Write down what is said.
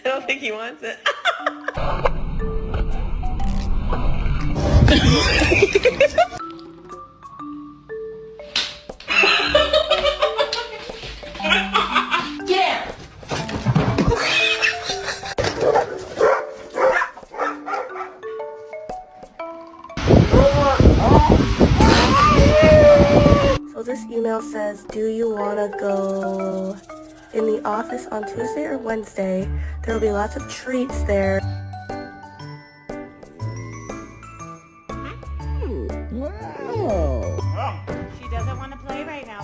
I don't think he wants it. Yeah. So this email says, do you want to go in the office on Tuesday or Wednesday? There will be lots of treats there. Wow. She doesn't want to play right now.